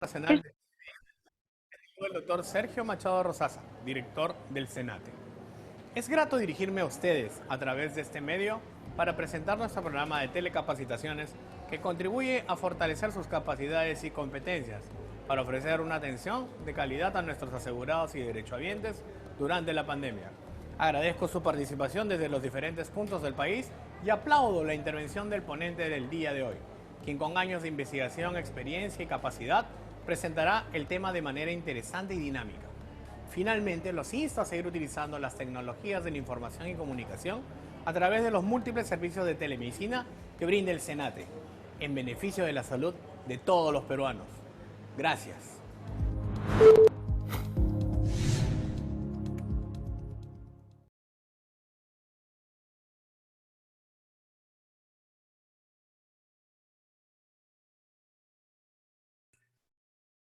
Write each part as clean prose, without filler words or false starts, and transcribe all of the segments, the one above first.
Nacional del doctor Sergio Machado Rosaza, director del Senate. Es grato dirigirme a ustedes a través de este medio para presentar nuestro programa de telecapacitaciones que contribuye a fortalecer sus capacidades y competencias para ofrecer una atención de calidad a nuestros asegurados y derechohabientes durante la pandemia. Agradezco su participación desde los diferentes puntos del país y aplaudo la intervención del ponente del día de hoy, quien con años de investigación, experiencia y capacidad presentará el tema de manera interesante y dinámica. Finalmente, los insto a seguir utilizando las tecnologías de la información y comunicación a través de los múltiples servicios de telemedicina que brinda el Senate, en beneficio de la salud de todos los peruanos. Gracias.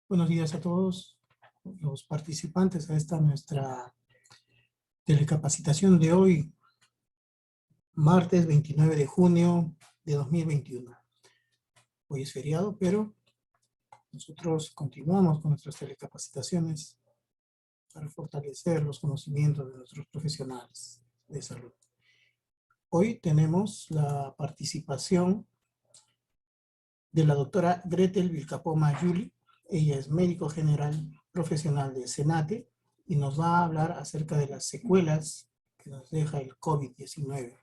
Buenos días a todos los participantes a esta nuestra telecapacitación de hoy, martes 29 de junio de 2021. Hoy es feriado, pero nosotros continuamos con nuestras telecapacitaciones para fortalecer los conocimientos de nuestros profesionales de salud. Hoy tenemos la participación de la doctora Gretel Vilcapoma Yuli. Ella es médico general profesional de Senate y nos va a hablar acerca de las secuelas que nos deja el COVID-19.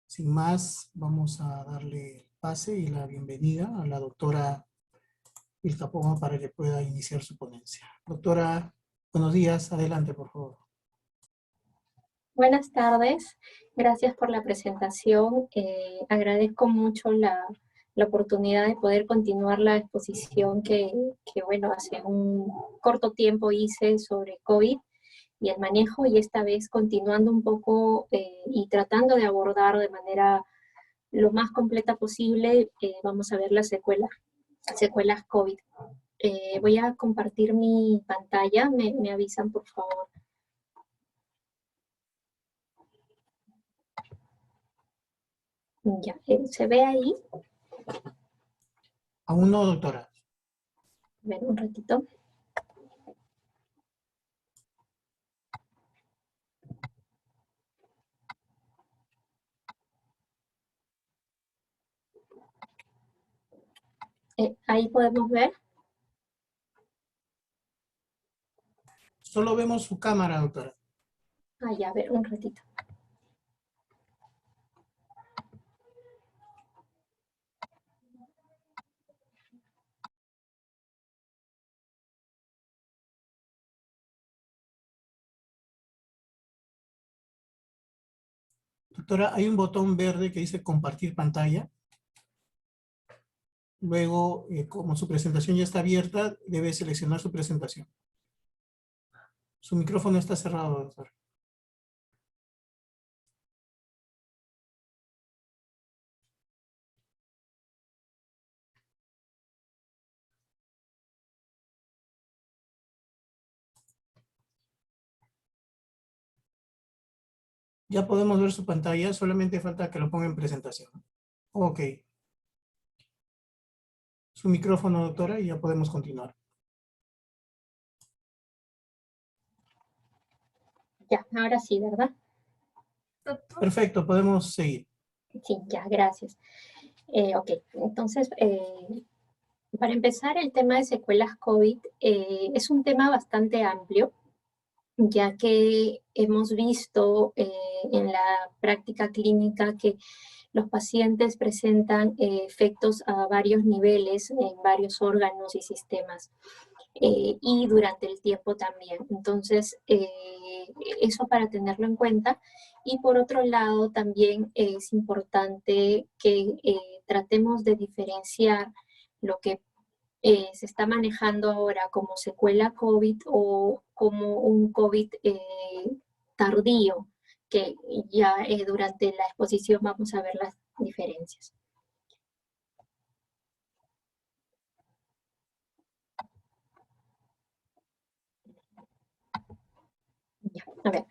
Sin más, vamos a darle el pase y la bienvenida a la doctora Vilcapoma para que pueda iniciar su ponencia. Doctora, buenos días, adelante por favor. Buenas tardes, gracias por la presentación. Agradezco mucho la oportunidad de poder continuar la exposición que bueno, hace un corto tiempo hice sobre COVID y el manejo, y esta vez continuando un poco y tratando de abordar de manera lo más completa posible, vamos a ver las secuelas COVID. Voy a compartir mi pantalla, me avisan por favor. Ya, ¿se ve ahí? Aún no, doctora. A ver, un ratito. Ahí podemos ver. Solo vemos su cámara, doctora. Ah, ya, a ver, un ratito. Doctora, hay un botón verde que dice compartir pantalla. Luego, como su presentación ya está abierta, debe seleccionar su presentación. Su micrófono está cerrado, doctor. Ya podemos ver su pantalla, solamente falta que lo ponga en presentación. Ok. Su micrófono, doctora, y ya podemos continuar. Ya, ahora sí, ¿verdad? Perfecto, podemos seguir. Sí, ya, gracias. Ok, entonces, para empezar, el tema de secuelas COVID es un tema bastante amplio, ya que hemos visto en la práctica clínica que los pacientes presentan efectos a varios niveles en varios órganos y sistemas. Y durante el tiempo también. Entonces, eso para tenerlo en cuenta. Y por otro lado, también es importante que tratemos de diferenciar lo que se está manejando ahora como secuela COVID o como un COVID tardío, que ya durante la exposición vamos a ver las diferencias. Ya, a ver,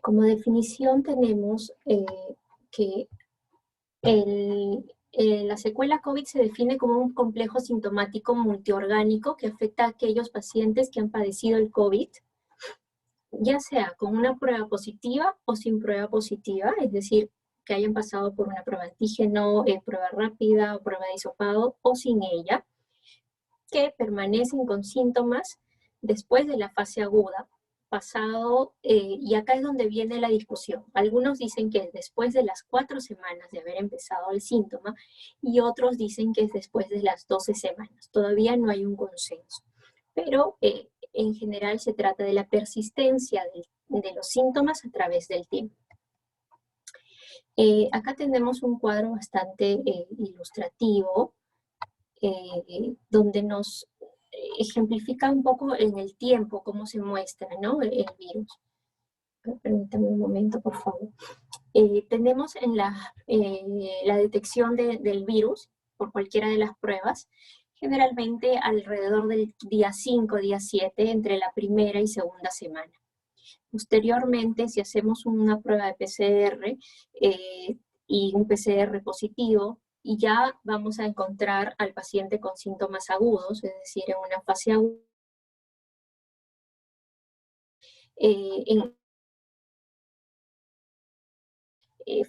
como definición tenemos que La secuela COVID se define como un complejo sintomático multiorgánico que afecta a aquellos pacientes que han padecido el COVID, ya sea con una prueba positiva o sin prueba positiva, es decir, que hayan pasado por una prueba de antígeno, prueba rápida o prueba de hisopado, o sin ella, que permanecen con síntomas después de la fase aguda, pasado, y acá es donde viene la discusión. Algunos dicen que es después de las 4 semanas de haber empezado el síntoma, y otros dicen que es después de las 12 semanas. Todavía no hay un consenso, pero en general se trata de la persistencia de los síntomas a través del tiempo. Acá tenemos un cuadro bastante ilustrativo, donde nos ejemplifica un poco en el tiempo cómo se muestra, ¿no?, el virus. Permítame un momento, por favor. Tenemos en la detección del virus por cualquiera de las pruebas, generalmente alrededor del día 5, día 7, entre la primera y segunda semana. Posteriormente, si hacemos una prueba de PCR y un PCR positivo, y ya vamos a encontrar al paciente con síntomas agudos, es decir, en una fase aguda,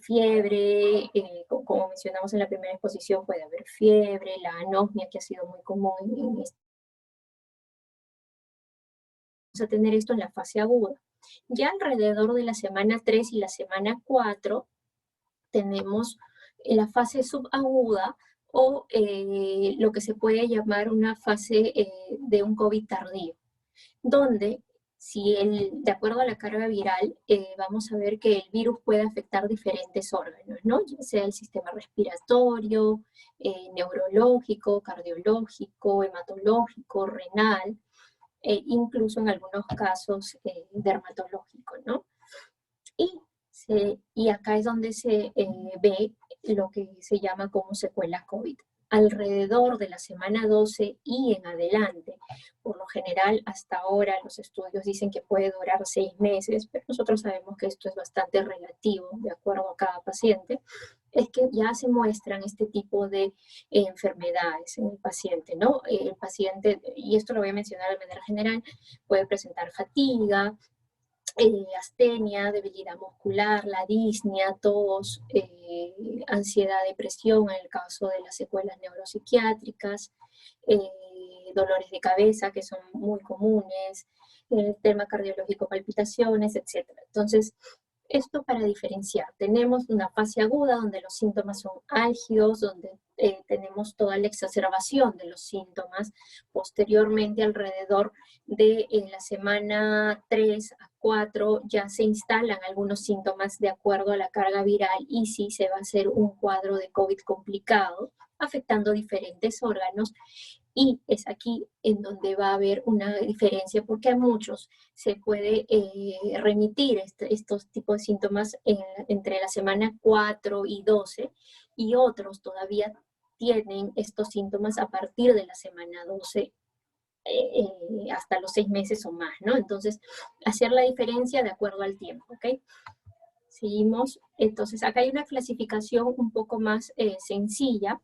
fiebre, como mencionamos en la primera exposición, puede haber fiebre, la anosmia, que ha sido muy común vamos a tener esto en la fase aguda. Ya alrededor de la semana 3 y la semana 4 tenemos la fase subaguda, o lo que se puede llamar una fase de un COVID tardío, donde de acuerdo a la carga viral, vamos a ver que el virus puede afectar diferentes órganos, ¿no?, ya sea el sistema respiratorio, neurológico, cardiológico, hematológico, renal, incluso en algunos casos dermatológico, ¿no? Y acá es donde se ve lo que se llama como secuela COVID. Alrededor de la semana 12 y en adelante, por lo general hasta ahora los estudios dicen que puede durar 6 meses, pero nosotros sabemos que esto es bastante relativo de acuerdo a cada paciente, es que ya se muestran este tipo de enfermedades en el paciente, ¿no? El paciente, y esto lo voy a mencionar de manera general, puede presentar fatiga, astenia, debilidad muscular, la disnea, tos, ansiedad, depresión en el caso de las secuelas neuropsiquiátricas, dolores de cabeza que son muy comunes, tema cardiológico, palpitaciones, etc. Entonces, esto para diferenciar. Tenemos una fase aguda donde los síntomas son álgidos, donde tenemos toda la exacerbación de los síntomas. Posteriormente, alrededor de la semana 3 a 4, ya se instalan algunos síntomas de acuerdo a la carga viral, y sí se va a hacer un cuadro de COVID complicado, afectando diferentes órganos. Y es aquí en donde va a haber una diferencia, porque a muchos se puede remitir estos tipos de síntomas entre la semana 4 y 12, y otros todavía tienen estos síntomas a partir de la semana 12 hasta los 6 meses o más, ¿no? Entonces, hacer la diferencia de acuerdo al tiempo, ¿ok? Seguimos. Entonces, acá hay una clasificación un poco más sencilla,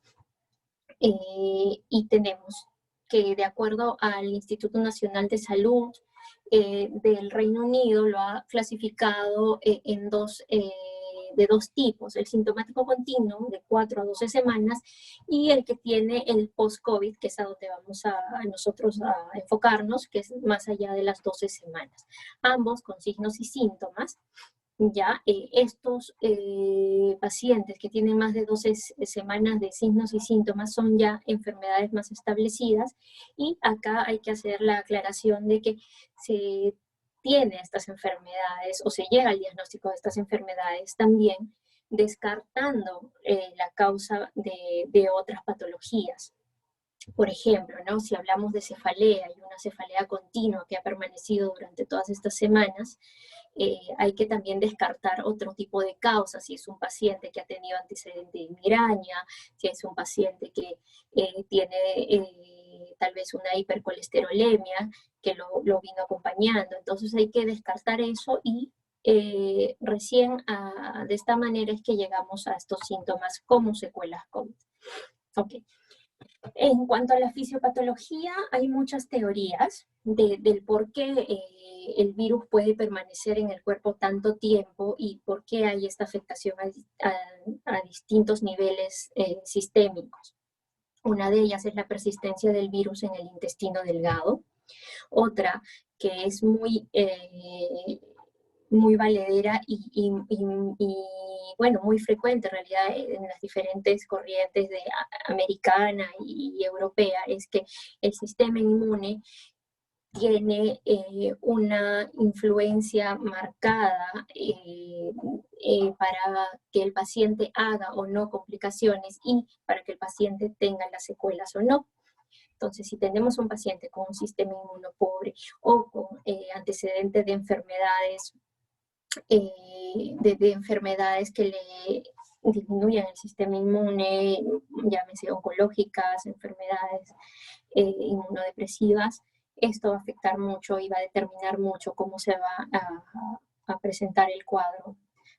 y tenemos que, de acuerdo al Instituto Nacional de Salud del Reino Unido, lo ha clasificado de dos tipos: el sintomático continuo de 4 a 12 semanas y el que tiene el post-COVID, que es a donde vamos a nosotros a enfocarnos, que es más allá de las 12 semanas. Ambos con signos y síntomas. Ya estos pacientes que tienen más de 12 semanas de signos y síntomas son ya enfermedades más establecidas, y acá hay que hacer la aclaración de que se tiene estas enfermedades o se llega al diagnóstico de estas enfermedades también descartando la causa de otras patologías. Por ejemplo, ¿no?, si hablamos de cefalea y una cefalea continua que ha permanecido durante todas estas semanas, hay que también descartar otro tipo de causas, si es un paciente que ha tenido antecedente de migraña, si es un paciente que tiene tal vez una hipercolesterolemia que lo vino acompañando. Entonces hay que descartar eso, y recién de esta manera es que llegamos a estos síntomas como secuelas COVID. Ok. En cuanto a la fisiopatología, hay muchas teorías del por qué el virus puede permanecer en el cuerpo tanto tiempo y por qué hay esta afectación a distintos niveles sistémicos. Una de ellas es la persistencia del virus en el intestino delgado. Otra que es muy valedera y, bueno, muy frecuente en realidad en las diferentes corrientes americana y europea, es que el sistema inmune tiene una influencia marcada para que el paciente haga o no complicaciones y para que el paciente tenga las secuelas o no. Entonces, si tenemos un paciente con un sistema inmunopobre o con antecedentes de enfermedades de enfermedades que le disminuyan el sistema inmune, llámese oncológicas, enfermedades inmunodepresivas, esto va a afectar mucho y va a determinar mucho cómo se va a presentar el cuadro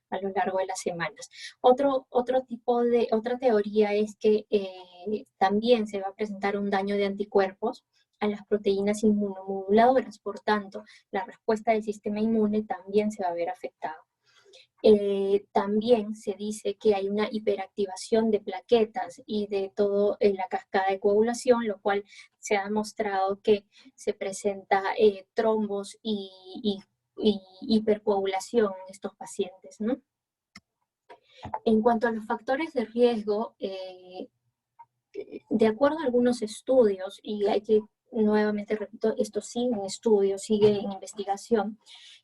a lo largo de las semanas. Otra teoría es que también se va a presentar un daño de anticuerpos a las proteínas inmunomoduladoras, por tanto, la respuesta del sistema inmune también se va a ver afectada. También se dice que hay una hiperactivación de plaquetas y de toda la cascada de coagulación, lo cual se ha demostrado que se presenta trombos y hipercoagulación en estos pacientes, ¿no? En cuanto a los factores de riesgo, de acuerdo a algunos estudios, y hay que, nuevamente repito, esto sigue en estudio, sigue en investigación,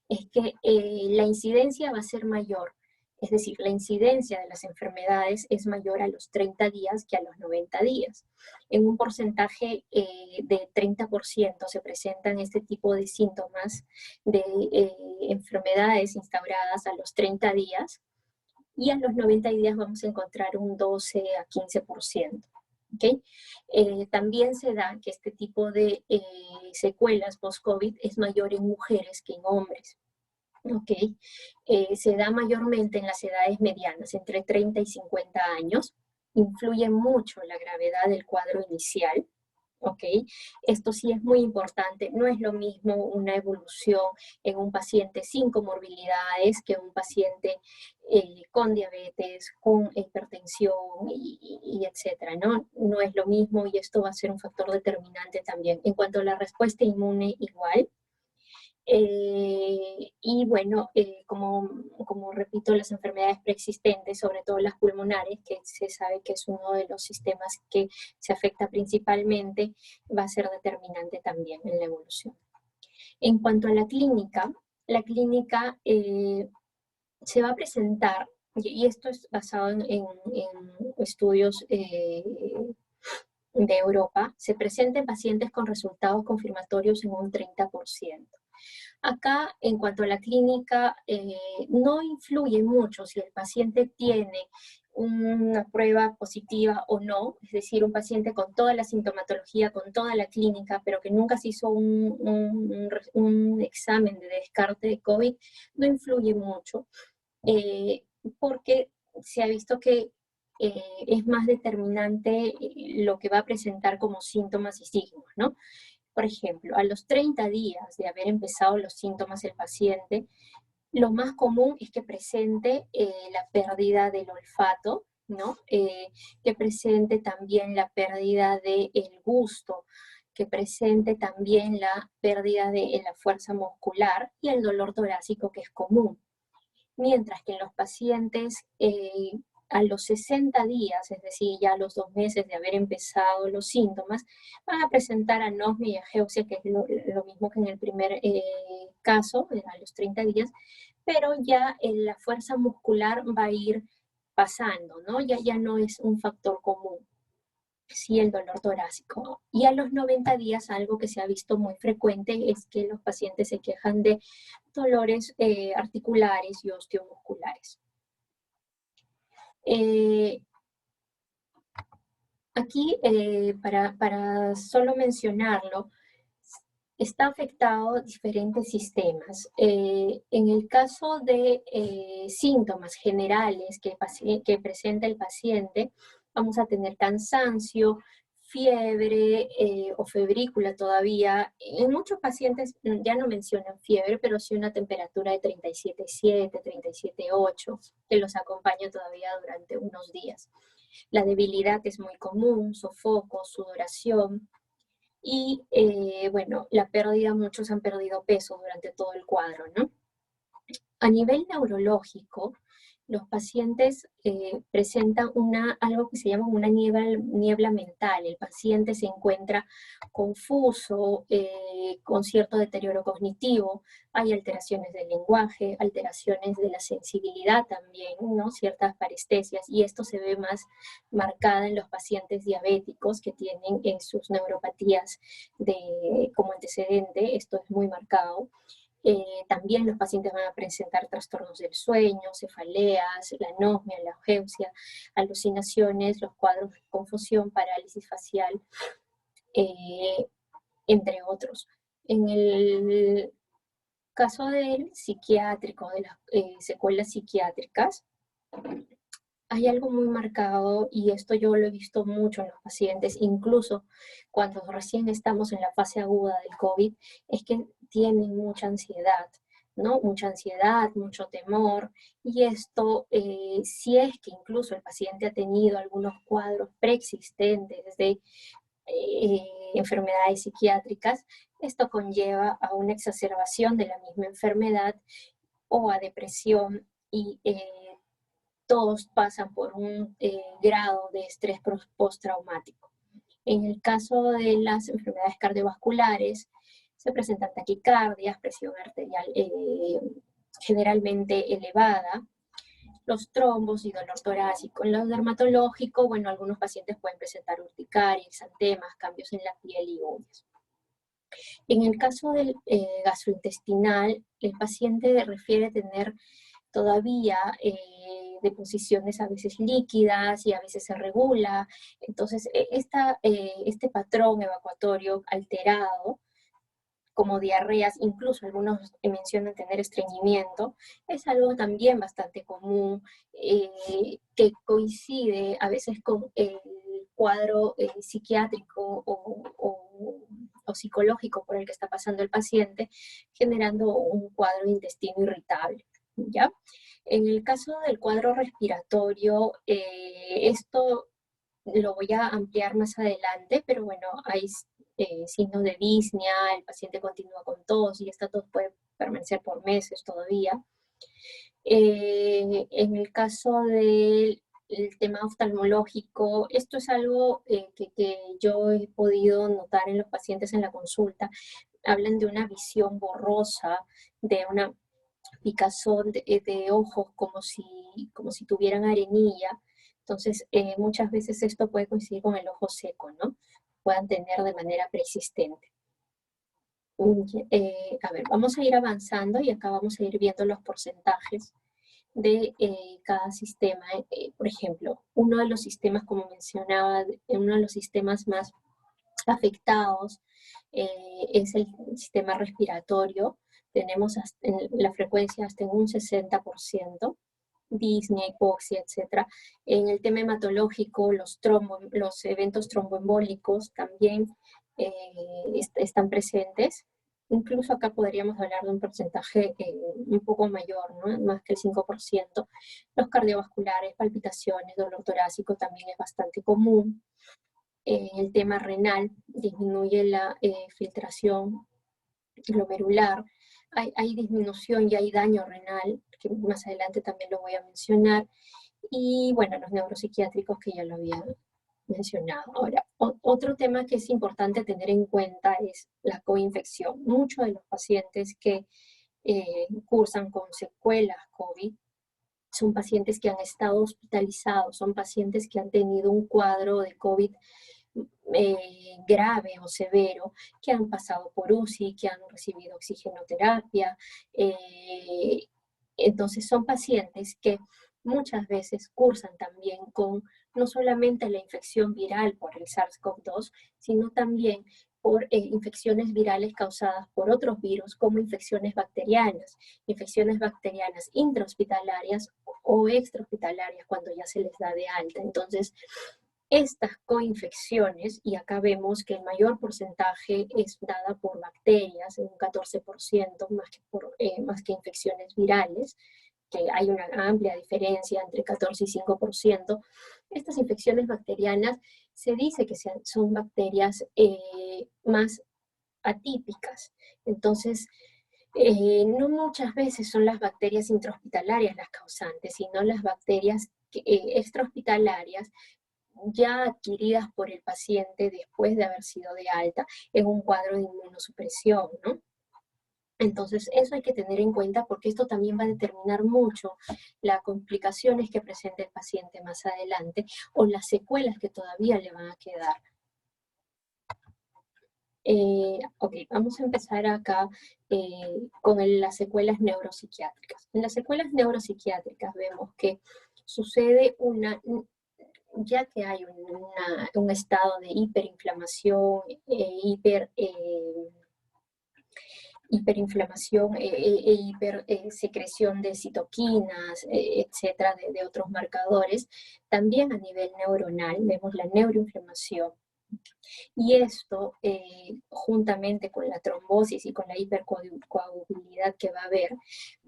es que la incidencia va a ser mayor. Es decir, la incidencia de las enfermedades es mayor a los 30 días que a los 90 días. En un porcentaje de 30% se presentan este tipo de síntomas de enfermedades instauradas a los 30 días y a los 90 días vamos a encontrar un 12 a 15%. ¿Okay? También se da que este tipo de secuelas post-COVID es mayor en mujeres que en hombres. ¿Okay? Se da mayormente en las edades medianas, entre 30 y 50 años. Influye mucho la gravedad del cuadro inicial. ¿Ok? Esto sí es muy importante. No es lo mismo una evolución en un paciente sin comorbilidades que un paciente con diabetes, con hipertensión y etcétera, ¿no? No es lo mismo y esto va a ser un factor determinante también. En cuanto a la respuesta inmune, igual. Y bueno, como repito, las enfermedades preexistentes, sobre todo las pulmonares, que se sabe que es uno de los sistemas que se afecta principalmente, va a ser determinante también en la evolución. En cuanto a la clínica se va a presentar, y esto es basado en estudios de Europa, se presenta en pacientes con resultados confirmatorios en un 30%. Acá, en cuanto a la clínica, no influye mucho si el paciente tiene una prueba positiva o no, es decir, un paciente con toda la sintomatología, con toda la clínica, pero que nunca se hizo un examen de descarte de COVID, no influye mucho, porque se ha visto que es más determinante lo que va a presentar como síntomas y signos, ¿no? Por ejemplo, a los 30 días de haber empezado los síntomas del paciente, lo más común es que presente la pérdida del olfato, ¿no? Que presente también la pérdida del gusto, que presente también la pérdida de la fuerza muscular y el dolor torácico que es común. Mientras que en los pacientes a los 60 días, es decir, ya a los 2 meses de haber empezado los síntomas, van a presentar anosmia y ageusia, que es lo mismo que en el primer caso, a los 30 días, pero ya la fuerza muscular va a ir pasando, ¿no? Ya no es un factor común. Sí, el dolor torácico. Y a los 90 días, algo que se ha visto muy frecuente es que los pacientes se quejan de dolores articulares y osteomusculares. Aquí, para solo mencionarlo, está afectado diferentes sistemas. En el caso de síntomas generales que presenta el paciente, vamos a tener cansancio, fiebre o febrícula todavía. En muchos pacientes ya no mencionan fiebre, pero sí una temperatura de 37,7, 37,8, que los acompaña todavía durante unos días. La debilidad es muy común, sofoco, sudoración. Y bueno, la pérdida, muchos han perdido peso durante todo el cuadro, ¿no? A nivel neurológico, los pacientes presentan algo que se llama una niebla mental. El paciente se encuentra confuso, con cierto deterioro cognitivo, hay alteraciones del lenguaje, alteraciones de la sensibilidad también, ¿no? Ciertas parestesias, y esto se ve más marcada en los pacientes diabéticos que tienen sus neuropatías como antecedente, esto es muy marcado. También los pacientes van a presentar trastornos del sueño, cefaleas, la anosmia, la ageusia, alucinaciones, los cuadros de confusión, parálisis facial, entre otros. En el caso del psiquiátrico, de las secuelas psiquiátricas, hay algo muy marcado, y esto yo lo he visto mucho en los pacientes, incluso cuando recién estamos en la fase aguda del COVID, es que tienen mucha ansiedad, ¿no? Mucha ansiedad, mucho temor, y esto, si es que incluso el paciente ha tenido algunos cuadros preexistentes de enfermedades psiquiátricas, esto conlleva a una exacerbación de la misma enfermedad o a depresión, y todos pasan por un grado de estrés postraumático. En el caso de las enfermedades cardiovasculares, se presentan taquicardias, presión arterial generalmente elevada, los trombos y dolor torácico. En lo dermatológico, bueno, algunos pacientes pueden presentar urticaria, exantemas, cambios en la piel y uñas. En el caso del gastrointestinal, el paciente refiere tener todavía deposiciones a veces líquidas y a veces se regula. Entonces, este patrón evacuatorio alterado, como diarreas, incluso algunos mencionan tener estreñimiento, es algo también bastante común, que coincide a veces con el cuadro psiquiátrico o psicológico por el que está pasando el paciente, generando un cuadro de intestino irritable, ¿ya? En el caso del cuadro respiratorio, esto lo voy a ampliar más adelante, pero bueno, hay signos de disnea, el paciente continúa con tos y esta tos puede permanecer por meses todavía. En el caso del tema oftalmológico, esto es algo que yo he podido notar en los pacientes en la consulta. Hablan de una visión borrosa, de una picazón de ojos como si tuvieran arenilla. Entonces, muchas veces esto puede coincidir con el ojo seco, ¿no? Puedan tener de manera persistente. A ver, vamos a ir avanzando y acá vamos a ir viendo los porcentajes de cada sistema. Por ejemplo, uno de los sistemas, como mencionaba, uno de los sistemas más afectados es el sistema respiratorio. Tenemos la frecuencia hasta en un 60%, disnea, hipoxia, etc. En el tema hematológico, los eventos tromboembólicos también están presentes. Incluso acá podríamos hablar de un porcentaje un poco mayor, ¿no? Más que el 5%. Los cardiovasculares, palpitaciones, dolor torácico también es bastante común. El tema renal, disminuye la filtración glomerular, hay disminución y hay daño renal, que más adelante también lo voy a mencionar, y bueno, los neuropsiquiátricos que ya lo había mencionado. Ahora, otro tema que es importante tener en cuenta es la coinfección. Muchos de los pacientes que cursan con secuelas COVID son pacientes que han estado hospitalizados, son pacientes que han tenido un cuadro de COVID grave o severo, que han pasado por UCI, que han recibido oxigenoterapia. Entonces son pacientes que muchas veces cursan también con no solamente la infección viral por el SARS-CoV-2, sino también por infecciones virales causadas por otros virus, como infecciones bacterianas intrahospitalarias o extrahospitalarias cuando ya se les da de alta. Entonces, Estas coinfecciones, y acá vemos que el mayor porcentaje es dada por bacterias, en un 14% más que infecciones virales, que hay una amplia diferencia entre 14 y 5%. Estas infecciones bacterianas se dice que son bacterias más atípicas. Entonces, no muchas veces son las bacterias intrahospitalarias las causantes, sino las bacterias extrahospitalarias ya adquiridas por el paciente después de haber sido de alta en un cuadro de inmunosupresión, ¿no? Entonces, eso hay que tener en cuenta porque esto también va a determinar mucho las complicaciones que presente el paciente más adelante o las secuelas que todavía le van a quedar. Ok, vamos a empezar acá con las secuelas neuropsiquiátricas. En las secuelas neuropsiquiátricas vemos que sucede ya que hay un estado de hiperinflamación, hiperinflamación hipersecreción de citoquinas, etcétera, de otros marcadores, también a nivel neuronal vemos la neuroinflamación. Y esto, juntamente con la trombosis y con la hipercoagulabilidad que va a haber,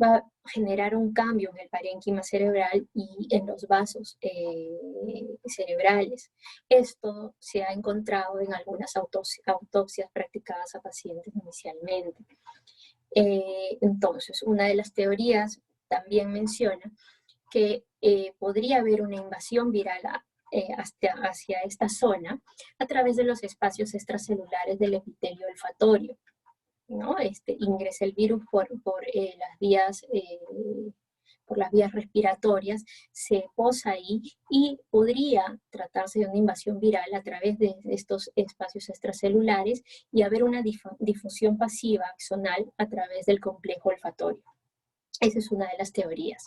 va a generar un cambio en el parénquima cerebral y en los vasos cerebrales. Esto se ha encontrado en algunas autopsias practicadas a pacientes inicialmente. Entonces, una de las teorías también menciona que podría haber una invasión viral hacia esta zona a través de los espacios extracelulares del epitelio olfatorio, ¿no? Ingresa el virus por las vías respiratorias, se posa ahí y podría tratarse de una invasión viral a través de estos espacios extracelulares y haber una difusión pasiva axonal a través del complejo olfatorio. Esa es una de las teorías.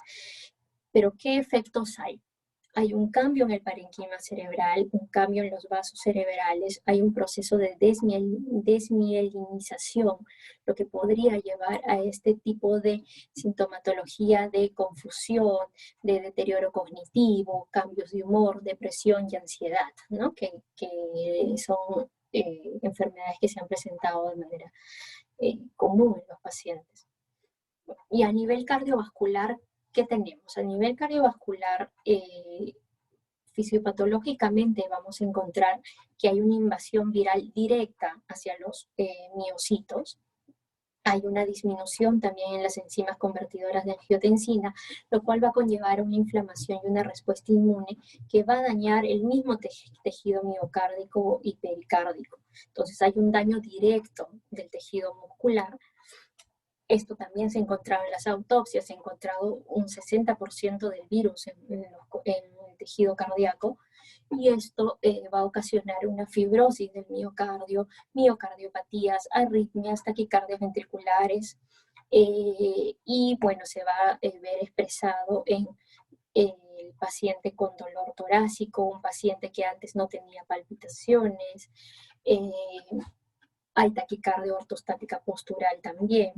Pero, ¿qué efectos hay? Hay un cambio en el parénquima cerebral, un cambio en los vasos cerebrales, hay un proceso de desmielinización, lo que podría llevar a este tipo de sintomatología de confusión, de deterioro cognitivo, cambios de humor, depresión y ansiedad, ¿no? que son enfermedades que se han presentado de manera común en los pacientes. Y a nivel cardiovascular, ¿qué tenemos? A nivel cardiovascular, fisiopatológicamente vamos a encontrar que hay una invasión viral directa hacia los miocitos. Hay una disminución también en las enzimas convertidoras de angiotensina, lo cual va a conllevar una inflamación y una respuesta inmune que va a dañar el mismo tejido miocárdico y pericárdico. Entonces hay un daño directo del tejido muscular. Esto también se ha encontrado en las autopsias, se ha encontrado un 60% del virus en el tejido cardíaco, y esto va a ocasionar una fibrosis del miocardio, miocardiopatías, arritmias, taquicardias ventriculares, y bueno, se va a ver expresado en el paciente con dolor torácico, un paciente que antes no tenía palpitaciones, hay taquicardia ortostática postural también.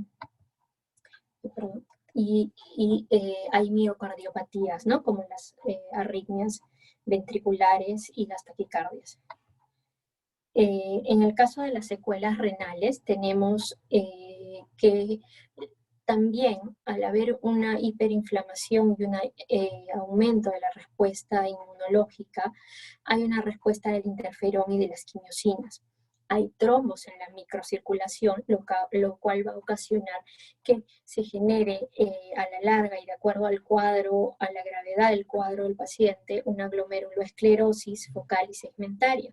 Y hay miocardiopatías, ¿no? Como las arritmias ventriculares y las taquicardias. En el caso de las secuelas renales, tenemos que también, al haber una hiperinflamación y un aumento de la respuesta inmunológica, hay una respuesta del interferón y de las quimiosinas. Hay trombos en la microcirculación, lo cual va a ocasionar que se genere a la larga y de acuerdo al cuadro, a la gravedad del cuadro del paciente, una glomeruloesclerosis focal y segmentaria.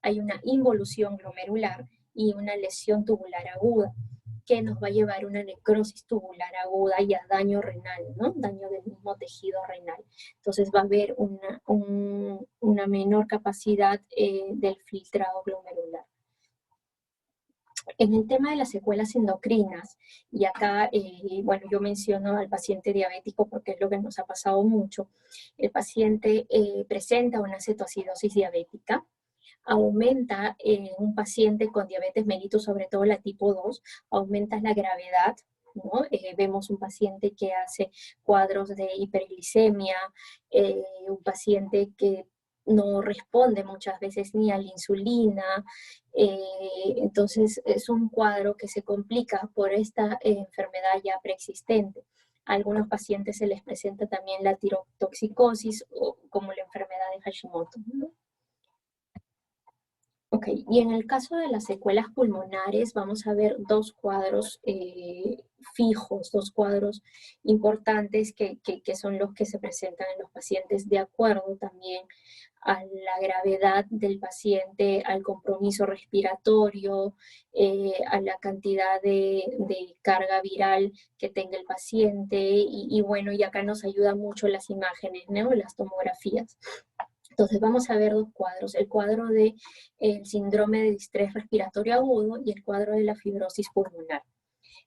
Hay una involución glomerular y una lesión tubular aguda, que nos va a llevar a una necrosis tubular aguda y a daño renal, ¿no? Daño del mismo tejido renal. Entonces va a haber una menor capacidad del filtrado glomerular. En el tema de las secuelas endocrinas, y acá, bueno, yo menciono al paciente diabético porque es lo que nos ha pasado mucho. El paciente presenta una cetoacidosis diabética, aumenta en un paciente con diabetes mellitus, sobre todo la tipo 2, aumenta la gravedad, ¿no? Vemos un paciente que hace cuadros de hiperglicemia, un paciente que no responde muchas veces ni a la insulina, entonces es un cuadro que se complica por esta enfermedad ya preexistente. A algunos pacientes se les presenta también la tirotoxicosis o como la enfermedad de Hashimoto, ¿no? Ok, y en el caso de las secuelas pulmonares vamos a ver dos cuadros fijos, dos cuadros importantes que son los que se presentan en los pacientes de acuerdo también a la gravedad del paciente, al compromiso respiratorio, a la cantidad de carga viral que tenga el paciente y bueno, y acá nos ayuda mucho las imágenes, ¿no? Las tomografías. Entonces vamos a ver dos cuadros, el cuadro del síndrome de distrés respiratorio agudo y el cuadro de la fibrosis pulmonar.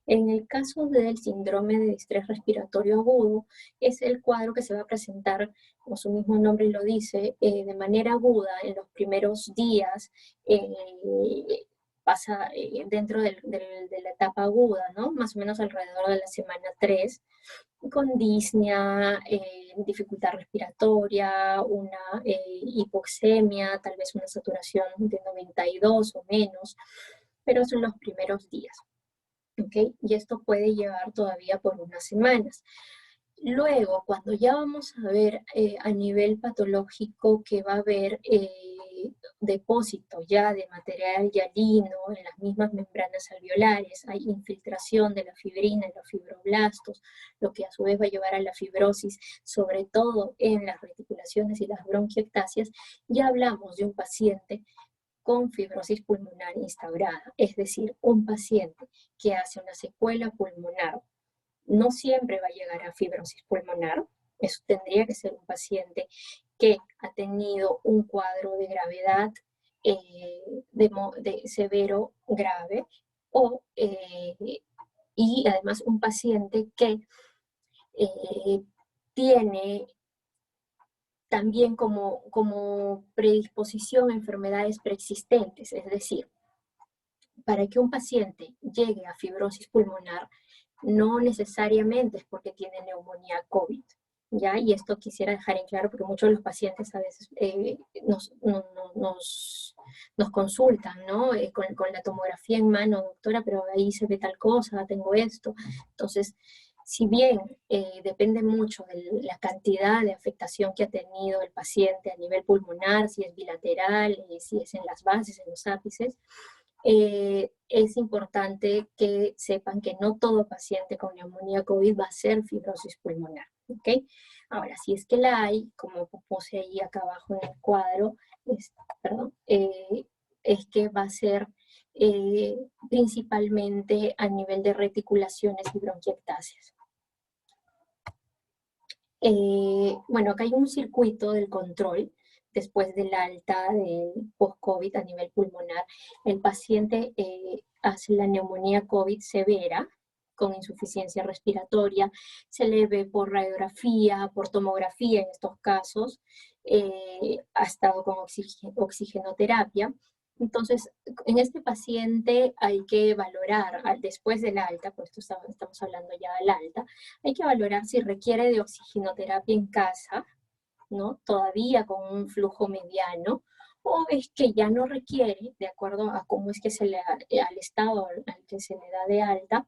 En el caso del síndrome de distrés respiratorio agudo, es el cuadro que se va a presentar, como su mismo nombre lo dice, de manera aguda en los primeros días, pasa dentro de la etapa aguda, ¿no? Más o menos alrededor de la semana 3, con disnea, dificultad respiratoria, una hipoxemia, tal vez una saturación de 92 o menos, pero son los primeros días. ¿Okay? Y esto puede llevar todavía por unas semanas. Luego, cuando ya vamos a ver a nivel patológico que va a haber depósito ya de material hialino en las mismas membranas alveolares, hay infiltración de la fibrina en los fibroblastos, lo que a su vez va a llevar a la fibrosis, sobre todo en las reticulaciones y las bronquiectasias, ya hablamos de un paciente con fibrosis pulmonar instaurada, es decir, un paciente que hace una secuela pulmonar. No siempre va a llegar a fibrosis pulmonar, eso tendría que ser un paciente que ha tenido un cuadro de gravedad de severo grave y además un paciente que tiene también como predisposición a enfermedades preexistentes, es decir, para que un paciente llegue a fibrosis pulmonar, no necesariamente es porque tiene neumonía COVID, ¿ya? Y esto quisiera dejar en claro porque muchos de los pacientes a veces nos consultan, ¿no? Con la tomografía en mano, doctora, pero ahí se ve tal cosa, tengo esto. Entonces, si bien depende mucho de la cantidad de afectación que ha tenido el paciente a nivel pulmonar, si es bilateral, si es en las bases, en los ápices, es importante que sepan que no todo paciente con neumonía COVID va a ser fibrosis pulmonar, ¿ok? Ahora, si es que la hay, como puse ahí acá abajo en el cuadro, es que va a ser principalmente a nivel de reticulaciones y bronquiectasias. Bueno, acá hay un circuito del control después del alta del post-COVID a nivel pulmonar. El paciente hace la neumonía COVID severa con insuficiencia respiratoria, se le ve por radiografía, por tomografía en estos casos, ha estado con oxigenoterapia. Entonces, en este paciente hay que valorar, después del alta, pues estamos hablando ya del alta, hay que valorar si requiere de oxigenoterapia en casa, ¿no? Todavía con un flujo mediano, o es que ya no requiere, de acuerdo a cómo es que al estado al que se le da de alta,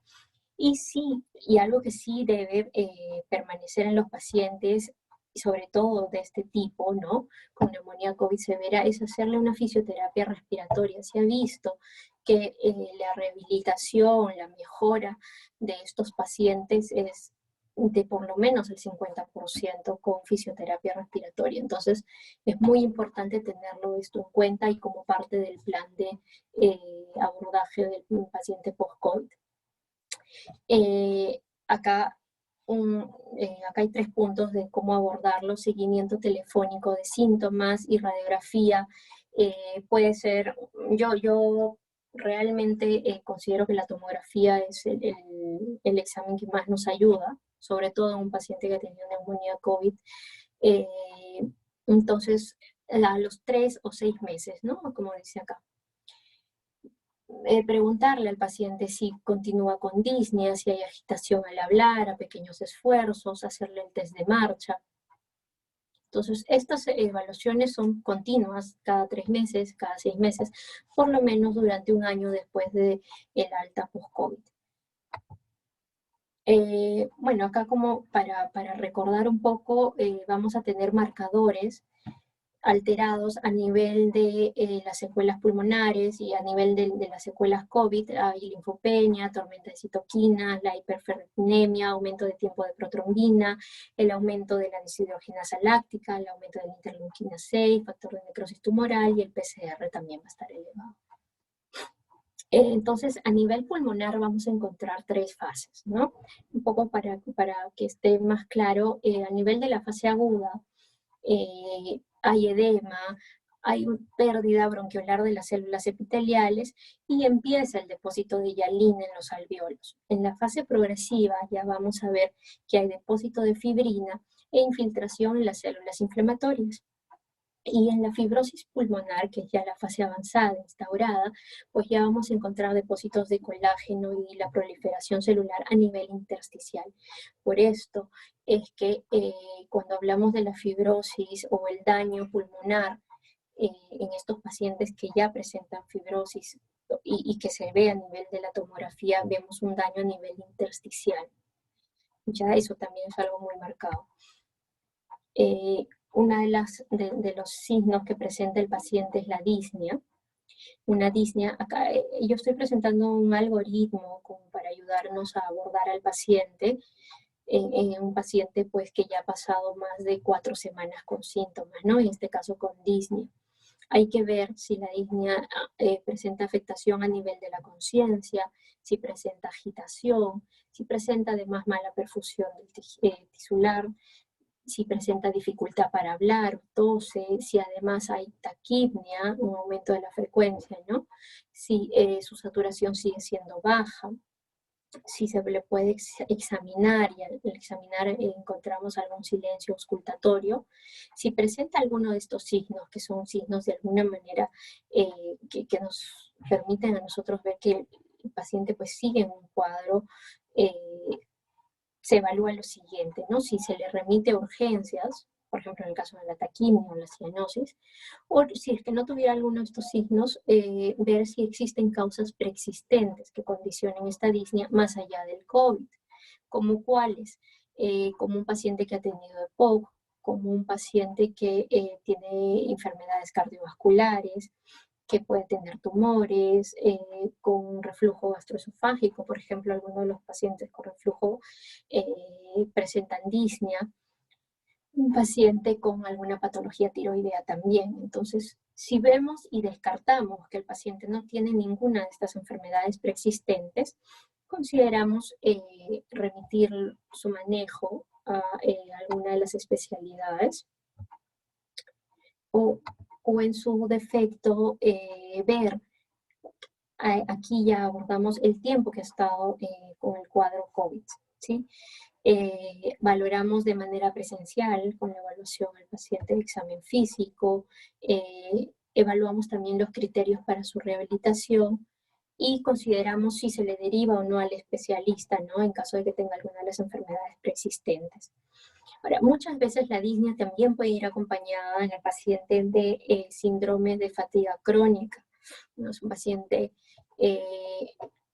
y sí, y algo que sí debe permanecer en los pacientes, sobre todo de este tipo, ¿no? Con neumonía COVID severa, es hacerle una fisioterapia respiratoria. Se ha visto que la rehabilitación, la mejora de estos pacientes es de por lo menos el 50% con fisioterapia respiratoria. Entonces, es muy importante tenerlo esto en cuenta y como parte del plan de abordaje del paciente post-COVID. Acá hay 3 puntos de cómo abordarlo: seguimiento telefónico de síntomas y radiografía. Puede ser, yo realmente considero que la tomografía es el examen que más nos ayuda, sobre todo en un paciente que ha tenido neumonía COVID. Entonces, a los 3 o 6 meses, ¿no? Como dice acá. Preguntarle al paciente si continúa con disnea, si hay agitación al hablar, a pequeños esfuerzos, hacerle el test de marcha. Entonces, estas evaluaciones son continuas, cada 3 meses, cada 6 meses, por lo menos durante un año después de el alta post-COVID. Bueno, acá como para recordar un poco, vamos a tener marcadores alterados a nivel de las secuelas pulmonares y a nivel de las secuelas COVID. Hay linfopenia, tormenta de citoquinas, la hiperferritinemia, aumento de tiempo de protrombina, el aumento de la deshidrogenasa láctica, el aumento de la interleuquina 6, factor de necrosis tumoral, y el PCR también va a estar elevado. Entonces, a nivel pulmonar vamos a encontrar 3 fases, ¿no? Un poco para que esté más claro, a nivel de la fase aguda, hay edema, hay pérdida bronquiolar de las células epiteliales y empieza el depósito de hialina en los alveolos. En la fase progresiva ya vamos a ver que hay depósito de fibrina e infiltración en las células inflamatorias. Y en la fibrosis pulmonar, que es ya la fase avanzada, instaurada, pues ya vamos a encontrar depósitos de colágeno y la proliferación celular a nivel intersticial. Por esto es que cuando hablamos de la fibrosis o el daño pulmonar en estos pacientes que ya presentan fibrosis y que se ve a nivel de la tomografía, vemos un daño a nivel intersticial. Ya eso también es algo muy marcado. Una de los signos que presenta el paciente es la disnea. Una disnea, acá yo estoy presentando un algoritmo como para ayudarnos a abordar al paciente, en un paciente pues que ya ha pasado más de 4 semanas con síntomas, ¿no? En este caso con disnea. Hay que ver si la disnea presenta afectación a nivel de la conciencia, si presenta agitación, si presenta además mala perfusión del tisular, si presenta dificultad para hablar, tose, si además hay taquipnia, un aumento de la frecuencia, ¿no? Si su saturación sigue siendo baja, si se le puede examinar y al examinar encontramos algún silencio auscultatorio, si presenta alguno de estos signos, que son signos de alguna manera que nos permiten a nosotros ver que el paciente pues sigue en un cuadro, se evalúa lo siguiente, ¿no? Si se le remite a urgencias, por ejemplo en el caso de la taquimia o la cianosis, o si es que no tuviera alguno de estos signos, ver si existen causas preexistentes que condicionen esta disnea más allá del COVID, como cuáles, como un paciente que ha tenido EPOC, como un paciente que tiene enfermedades cardiovasculares, que puede tener tumores, con reflujo gastroesofágico, por ejemplo, algunos de los pacientes con reflujo presentan disnea, un paciente con alguna patología tiroidea también. Entonces, si vemos y descartamos que el paciente no tiene ninguna de estas enfermedades preexistentes, consideramos remitir su manejo a alguna de las especialidades o en su defecto ver, aquí ya abordamos el tiempo que ha estado con el cuadro COVID, ¿sí? Valoramos de manera presencial con la evaluación al paciente de examen físico, evaluamos también los criterios para su rehabilitación y consideramos si se le deriva o no al especialista, ¿no? En caso de que tenga alguna de las enfermedades preexistentes. Ahora, muchas veces la disnea también puede ir acompañada en el paciente de síndrome de fatiga crónica, ¿no? Es un paciente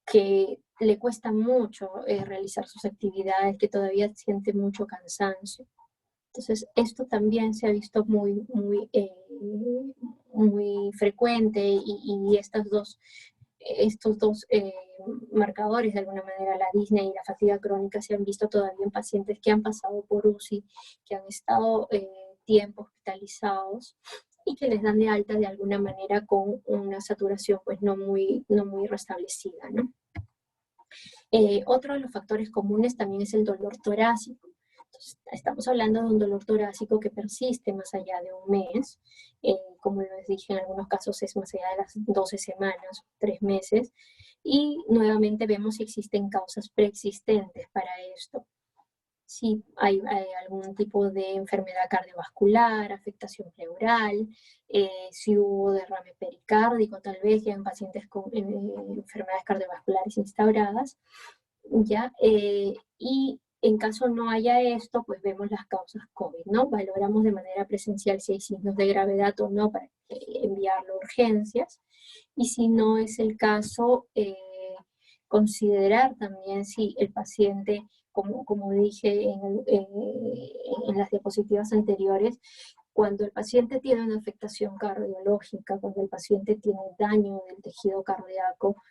que le cuesta mucho realizar sus actividades, que todavía siente mucho cansancio. Entonces, esto también se ha visto muy frecuente y estos dos marcadores, de alguna manera, la disnea y la fatiga crónica, se han visto todavía en pacientes que han pasado por UCI, que han estado tiempo hospitalizados y que les dan de alta de alguna manera con una saturación pues no muy restablecida, ¿no? Otro de los factores comunes también es el dolor torácico. Entonces, estamos hablando de un dolor torácico que persiste más allá de un mes, como les dije, en algunos casos es más allá de las 12 semanas, 3 meses, y nuevamente vemos si existen causas preexistentes para esto. Si hay algún tipo de enfermedad cardiovascular, afectación pleural, si hubo derrame pericárdico, tal vez ya en pacientes con enfermedades cardiovasculares instauradas, ¿ya? Y En caso no haya esto, pues vemos las causas COVID, ¿no? Valoramos de manera presencial si hay signos de gravedad o no para enviarlo a urgencias. Y si no es el caso, considerar también si el paciente, como dije en las diapositivas anteriores, cuando el paciente tiene una afectación cardiológica, cuando el paciente tiene daño del tejido cardíaco,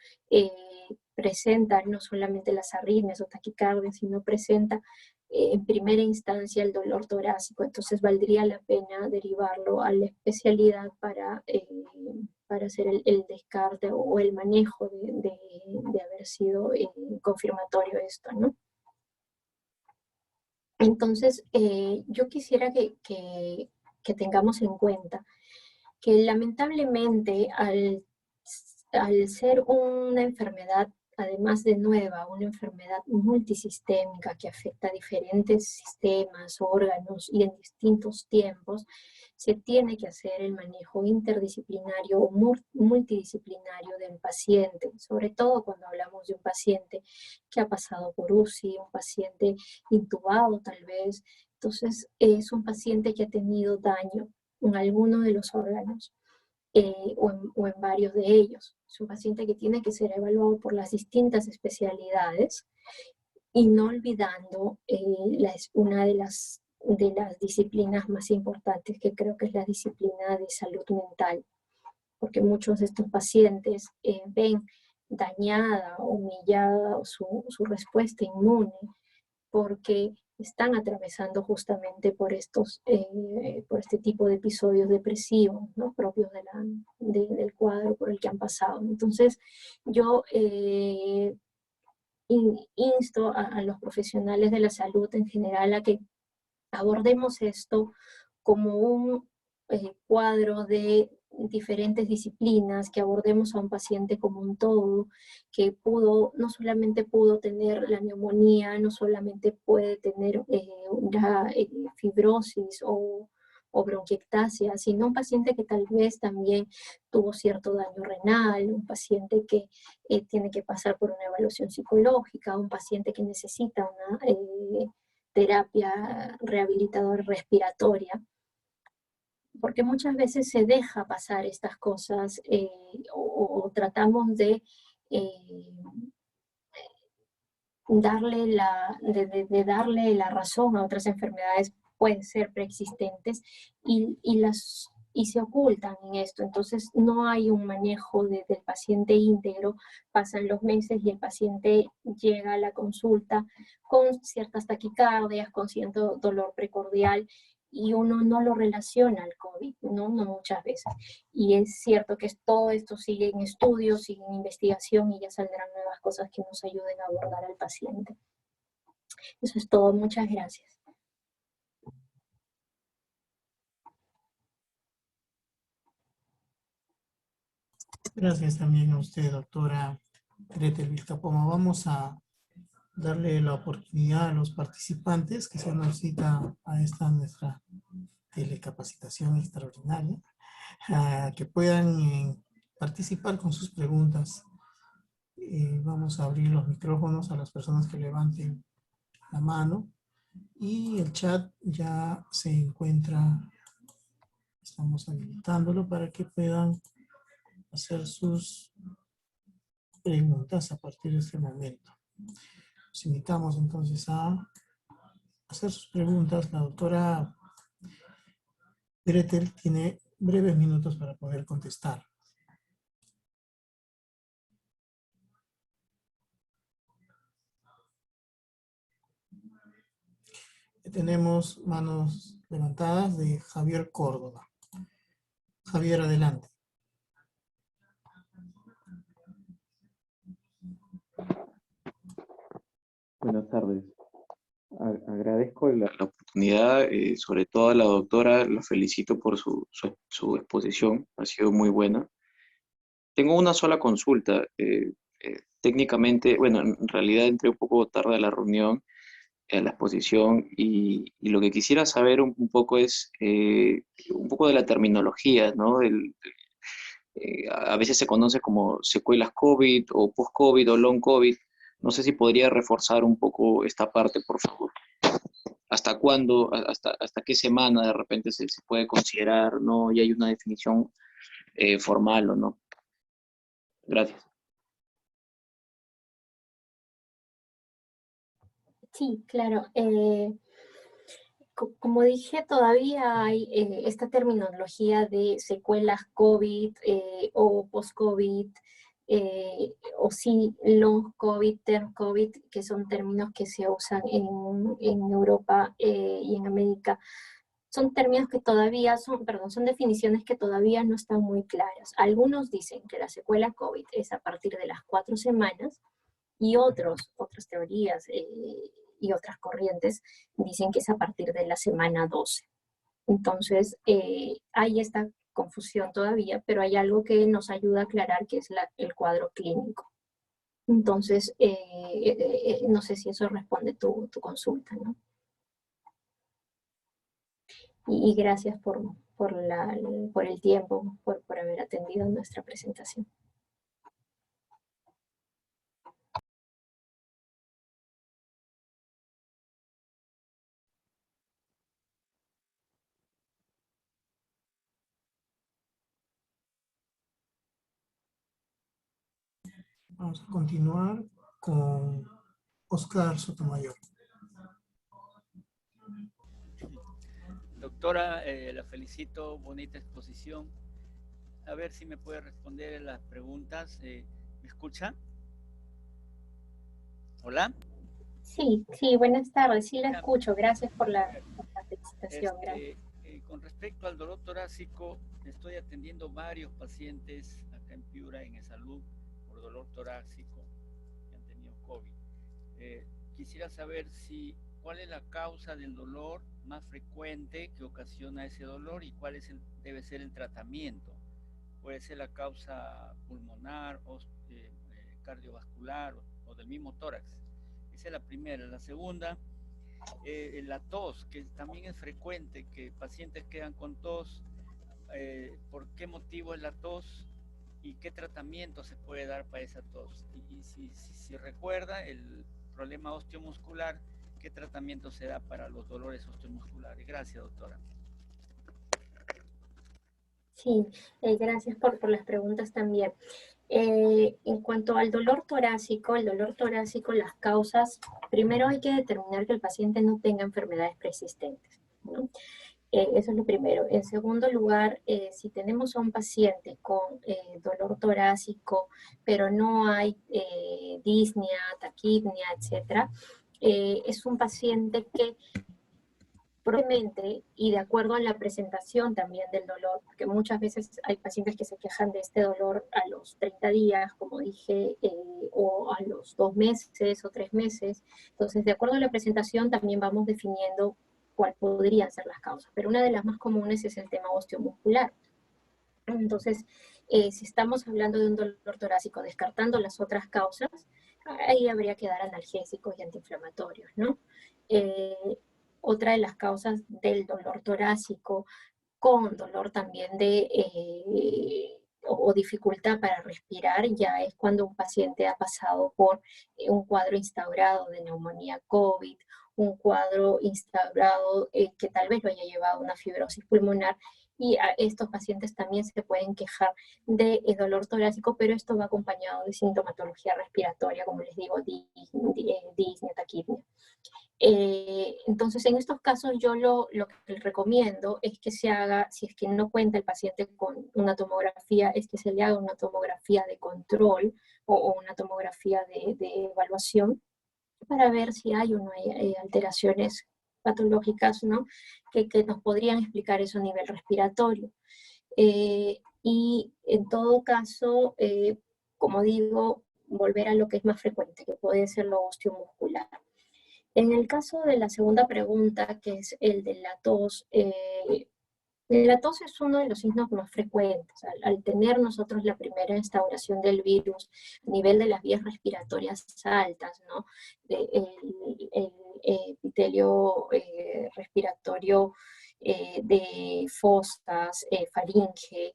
presenta no solamente las arritmias o taquicardias, sino presenta en primera instancia el dolor torácico. Entonces valdría la pena derivarlo a la especialidad para hacer el descarte o el manejo de haber sido confirmatorio esto, ¿no? Entonces, yo quisiera que tengamos en cuenta que lamentablemente al ser una enfermedad, además de nueva, una enfermedad multisistémica que afecta a diferentes sistemas, órganos y en distintos tiempos, se tiene que hacer el manejo interdisciplinario o multidisciplinario del paciente, sobre todo cuando hablamos de un paciente que ha pasado por UCI, un paciente intubado tal vez. Entonces, es un paciente que ha tenido daño en alguno de los órganos o en varios de ellos. Es un paciente que tiene que ser evaluado por las distintas especialidades y no olvidando una de las disciplinas más importantes, que creo que es la disciplina de salud mental, porque muchos de estos pacientes ven dañada, humillada su respuesta inmune, porque están atravesando justamente por por este tipo de episodios depresivos, ¿no? Propios del cuadro por el que han pasado. Entonces, yo insto a los profesionales de la salud en general a que abordemos esto como un cuadro de diferentes disciplinas, que abordemos a un paciente como un todo, que no solamente pudo tener la neumonía, no solamente puede tener una fibrosis o bronquiectasia, sino un paciente que tal vez también tuvo cierto daño renal, un paciente que tiene que pasar por una evaluación psicológica, un paciente que necesita una terapia rehabilitadora respiratoria, porque muchas veces se deja pasar estas cosas o tratamos eh, de darle la razón a otras enfermedades, pueden ser preexistentes, y se ocultan en esto. Entonces no hay un manejo del paciente íntegro, pasan los meses y el paciente llega a la consulta con ciertas taquicardias, con cierto dolor precordial, y uno no lo relaciona al COVID, ¿no? No muchas veces. Y es cierto que todo esto sigue en estudios, sigue en investigación y ya saldrán nuevas cosas que nos ayuden a abordar al paciente. Eso es todo. Muchas gracias. Gracias también a usted, doctora Gretel Vilcapoma. Vamos a darle la oportunidad a los participantes que se nos cita a esta nuestra telecapacitación extraordinaria, que puedan participar con sus preguntas. Vamos a abrir los micrófonos a las personas que levanten la mano y el chat ya se encuentra, estamos habilitándolo para que puedan hacer sus preguntas a partir de este momento. Los invitamos entonces a hacer sus preguntas. La doctora Gretel tiene breves minutos para poder contestar. Tenemos manos levantadas de Javier Córdoba. Javier, adelante. Buenas tardes. Agradezco la oportunidad, sobre todo a la doctora, la felicito por su exposición, ha sido muy buena. Tengo una sola consulta. Técnicamente, bueno, en realidad entré un poco tarde a la reunión, a la exposición, y lo que quisiera saber un poco es un poco de la terminología, ¿no? A veces se conoce como secuelas COVID o post-COVID o long COVID. No sé si podría reforzar un poco esta parte, por favor. ¿Hasta cuándo, hasta qué semana de repente se puede considerar, ¿no? Y hay una definición formal o no? Gracias. Sí, claro. Como dije, todavía hay esta terminología de secuelas COVID o post-COVID, o sí, long COVID, term COVID, que son términos que se usan en Europa y en América. Son términos que todavía son, perdón, son definiciones que todavía no están muy claras. Algunos dicen que la secuela COVID es a partir de las 4 semanas, y otras teorías y otras corrientes dicen que es a partir de la semana 12. Entonces, hay esta confusión todavía, pero hay algo que nos ayuda a aclarar, que es el cuadro clínico. Entonces, no sé si eso responde tu consulta, ¿no? Y gracias por el tiempo, por haber atendido nuestra presentación. Vamos a continuar con Oscar Sotomayor. Doctora, la felicito, bonita exposición. A ver si me puede responder las preguntas. ¿Me escucha? ¿Hola? Sí, sí, buenas tardes, sí la Ya, escucho, gracias por la felicitación, gracias. Con respecto al dolor torácico, estoy atendiendo varios pacientes acá en Piura, en Salud, por dolor torácico, que han tenido COVID. Quisiera saber cuál es la causa del dolor más frecuente que ocasiona ese dolor y cuál debe ser el tratamiento. Puede ser la causa pulmonar, o cardiovascular o del mismo tórax. Esa es la primera. La segunda, la tos, que también es frecuente, que pacientes quedan con tos. ¿Por qué motivo es la tos y qué tratamiento se puede dar para esa tos? Y si recuerda el problema osteomuscular, ¿qué tratamiento se da para los dolores osteomusculares? Gracias, doctora. Sí, gracias por las preguntas también. En cuanto al dolor torácico, las causas, primero hay que determinar que el paciente no tenga enfermedades preexistentes, ¿no? Eso es lo primero. En segundo lugar, si tenemos a un paciente con dolor torácico, pero no hay disnea, taquipnea, etc., es un paciente que probablemente, y de acuerdo a la presentación también del dolor, porque muchas veces hay pacientes que se quejan de este dolor a los 30 días, como dije, o a los 2 meses o 3 meses. Entonces, de acuerdo a la presentación, también vamos definiendo cuál podrían ser las causas. Pero una de las más comunes es el tema osteomuscular. Entonces, si estamos hablando de un dolor torácico, descartando las otras causas, ahí habría que dar analgésicos y antiinflamatorios, ¿no? Otra de las causas del dolor torácico, con dolor también o dificultad para respirar, ya es cuando un paciente ha pasado por un cuadro instaurado de neumonía COVID, un cuadro instaurado que tal vez lo haya llevado a una fibrosis pulmonar, y a estos pacientes también se pueden quejar de dolor torácico, pero esto va acompañado de sintomatología respiratoria, como les digo, disnea, taquipnea. Entonces, en estos casos yo lo que recomiendo es que se haga, si es que no cuenta el paciente con una tomografía, es que se le haga una tomografía de control o una tomografía de evaluación para ver si hay o no hay alteraciones patológicas, ¿no? que nos podrían explicar eso a nivel respiratorio. Y en todo caso, como digo, volver a lo que es más frecuente, que puede ser lo osteomuscular. En el caso de la segunda pregunta, que es el de la tos es uno de los signos más frecuentes. Al tener nosotros la primera instauración del virus a nivel de las vías respiratorias altas, ¿no? El epitelio respiratorio de fosas, faringe,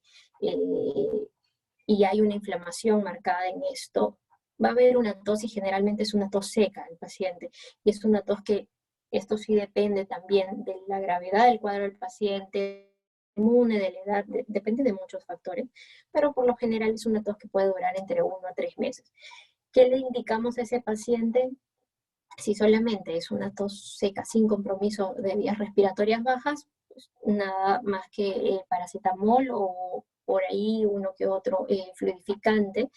y hay una inflamación marcada en esto, va a haber una tos y generalmente es una tos seca el paciente. Y es una tos que, esto sí depende también de la gravedad del cuadro del paciente, inmune, de la edad, depende de muchos factores, pero por lo general es una tos que puede durar entre 1 a 3 meses. ¿Qué le indicamos a ese paciente? Si solamente es una tos seca sin compromiso de vías respiratorias bajas, pues nada más que paracetamol o por ahí uno que otro fluidificante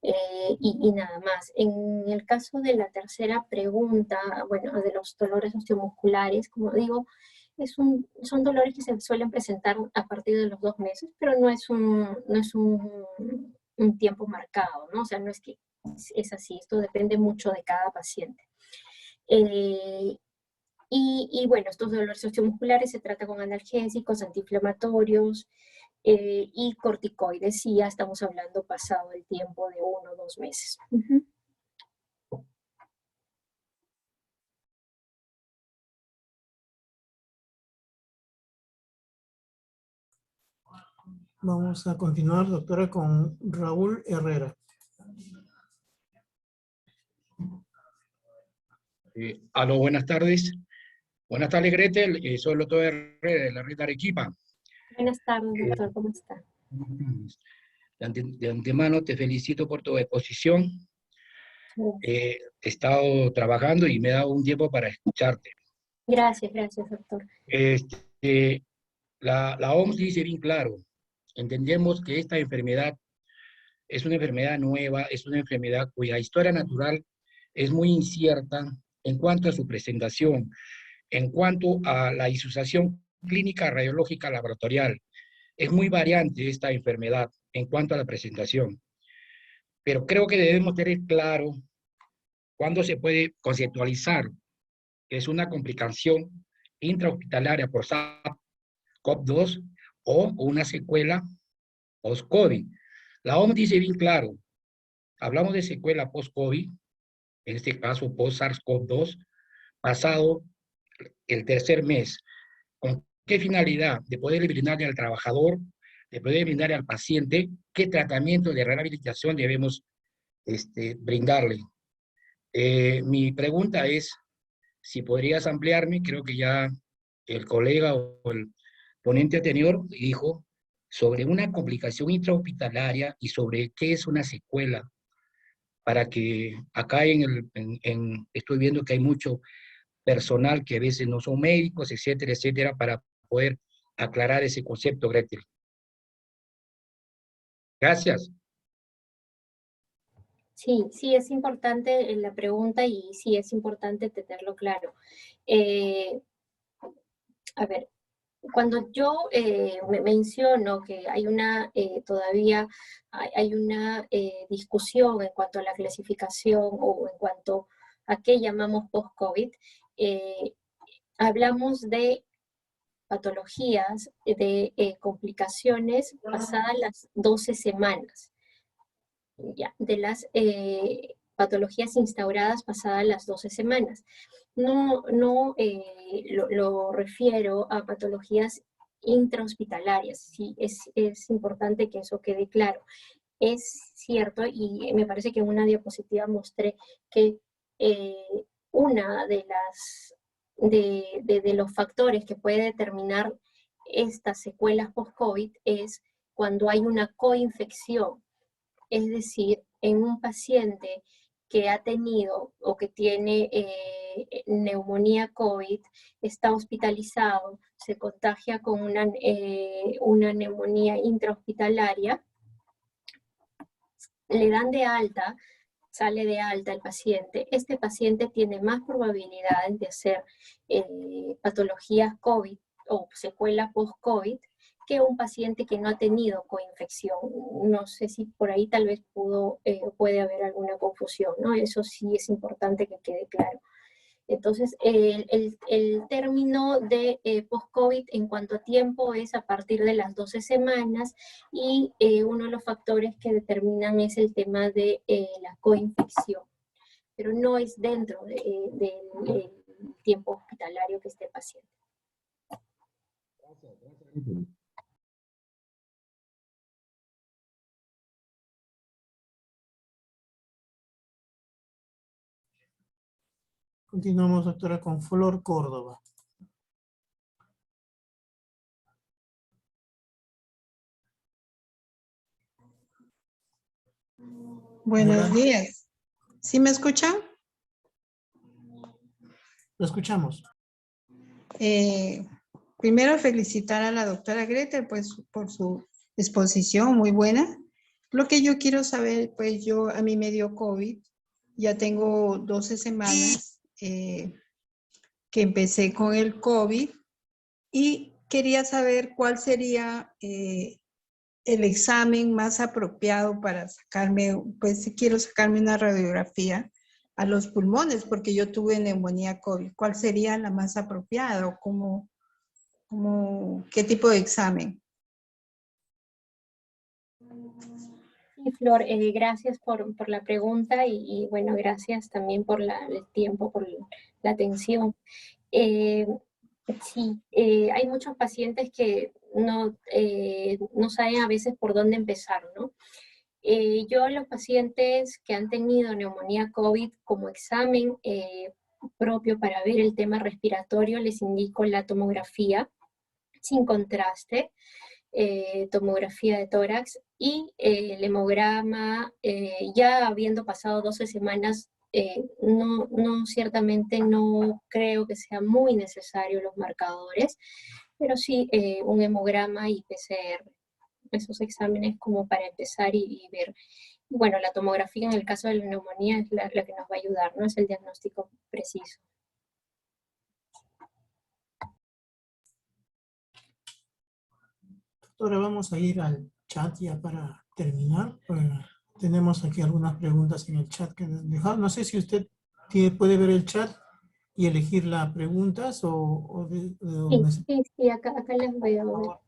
y nada más. En el caso de la tercera pregunta, bueno, de los dolores osteomusculares, como digo, son dolores que se suelen presentar a partir de los 2 meses, pero no es un tiempo marcado, ¿no? O sea, no es que es así, esto depende mucho de cada paciente. Y bueno, estos dolores osteomusculares se trata con analgésicos, antiinflamatorios y corticoides, y ya estamos hablando pasado el tiempo de 1 o 2 meses. Vamos a continuar, doctora, con Raúl Herrera. Aló, buenas tardes. Buenas tardes, Gretel. Soy el doctor Herrera de la red de Arequipa. Buenas tardes, doctor, ¿cómo está? De antemano te felicito por tu exposición. He estado trabajando y me he dado un tiempo para escucharte. Gracias, gracias, doctor. La OMS dice bien claro, entendemos que esta enfermedad es una enfermedad nueva, es una enfermedad cuya historia natural es muy incierta en cuanto a su presentación, en cuanto a la disociación clínica radiológica laboratorial. Es muy variante esta enfermedad en cuanto a la presentación, pero creo que debemos tener claro cuándo se puede conceptualizar que es una complicación intrahospitalaria por SARS-CoV-2 o una secuela post-COVID. La OMS dice bien claro, hablamos de secuela post-COVID, en este caso post-SARS-CoV-2, pasado el tercer mes. ¿Con qué finalidad? De poder brindarle al trabajador, de poder brindarle al paciente qué tratamiento de rehabilitación debemos brindarle. Mi pregunta es, si podrías ampliarme, creo que ya el colega o el ponente anterior dijo sobre una complicación intrahospitalaria y sobre qué es una secuela, para que acá estoy viendo que hay mucho personal que a veces no son médicos, etcétera, etcétera, para poder aclarar ese concepto, Gretel. Gracias. Sí, sí, es importante la pregunta y sí, es importante tenerlo claro. A ver, cuando yo menciono que hay todavía hay una discusión en cuanto a la clasificación o en cuanto a qué llamamos post-COVID, hablamos de patologías, de complicaciones pasadas las 12 semanas, ya, de las patologías instauradas pasadas las 12 semanas. No lo refiero a patologías intrahospitalarias. Sí, es importante que eso quede claro. Es cierto, y me parece que en una diapositiva mostré que una de los factores que puede determinar estas secuelas post-COVID es cuando hay una coinfección, es decir, en un paciente que ha tenido o que tiene neumonía COVID, está hospitalizado, se contagia con una neumonía intrahospitalaria, le dan de alta, sale de alta el paciente, este paciente tiene más probabilidades de hacer patologías COVID o secuela post-COVID que un paciente que no ha tenido coinfección. No sé si por ahí tal vez puede haber alguna confusión, ¿no? Eso sí es importante que quede claro. Entonces, el término de post-COVID en cuanto a tiempo es a partir de las 12 semanas y uno de los factores que determinan es el tema de la coinfección, pero no es dentro del tiempo hospitalario que esté paciente. Gracias. Continuamos, doctora, con Flor Córdoba. Buenos Adelante. días. ¿Sí me escuchan? Lo escuchamos. Primero felicitar a la doctora Gretel pues, por su exposición muy buena. Lo que yo quiero saber, pues a mí me dio COVID, ya tengo 12 semanas que empecé con el COVID y quería saber cuál sería el examen más apropiado para sacarme, pues si quiero sacarme una radiografía a los pulmones, porque yo tuve neumonía COVID. ¿Cuál sería la más apropiada o qué tipo de examen? Sí, Flor, gracias por la pregunta y, bueno, gracias también por el tiempo, por la atención. Sí, hay muchos pacientes que no saben a veces por dónde empezar, ¿no? Yo a los pacientes que han tenido neumonía COVID como examen propio para ver el tema respiratorio, les indico la tomografía sin contraste, tomografía de tórax y el hemograma, ya habiendo pasado 12 semanas, ciertamente no creo que sea muy necesario los marcadores, pero sí un hemograma y PCR, esos exámenes como para empezar y ver. Bueno, la tomografía en el caso de la neumonía es la que nos va a ayudar, ¿no? Es el diagnóstico preciso. Ahora vamos a ir al chat ya para terminar. Tenemos aquí algunas preguntas en el chat que nos dejaron. No sé si usted puede ver el chat y elegir las preguntas Sí, acá las veo.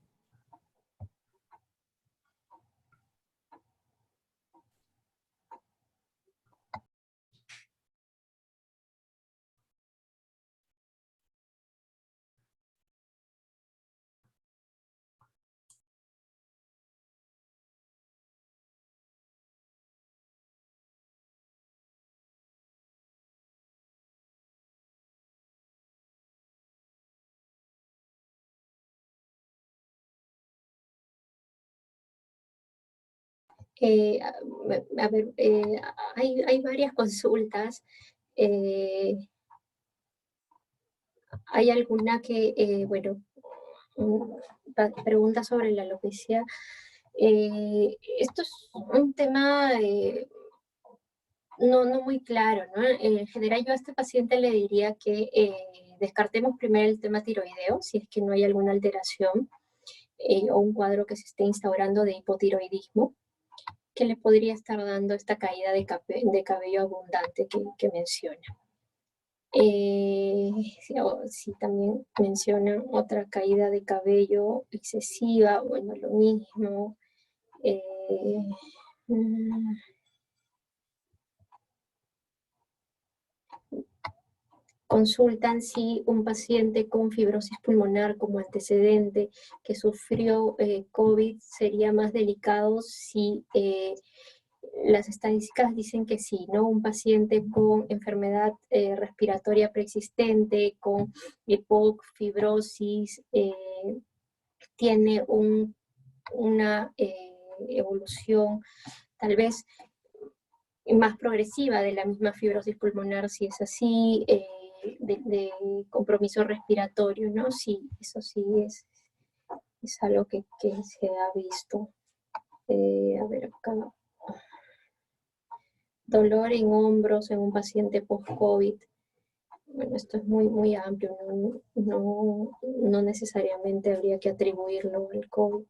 A ver. A ver, hay varias consultas. Hay alguna que, bueno, pregunta sobre la alopecia. Esto es un tema no muy claro, ¿no? En general yo a este paciente le diría que descartemos primero el tema tiroideo, si es que no hay alguna alteración o un cuadro que se esté instaurando de hipotiroidismo, que le podría estar dando esta caída de cabello abundante que menciona. Sí, también mencionan otra caída de cabello excesiva, bueno, lo mismo. Consultan si un paciente con fibrosis pulmonar como antecedente que sufrió COVID sería más delicado si las estadísticas dicen que sí, ¿no? Un paciente con enfermedad respiratoria preexistente, con EPOC, fibrosis, tiene una evolución tal vez más progresiva de la misma fibrosis pulmonar, si es así, de compromiso respiratorio, ¿no? Sí, eso sí es algo que se ha visto. A ver acá. Dolor en hombros en un paciente post-COVID. Bueno, esto es muy amplio, no necesariamente habría que atribuirlo al COVID.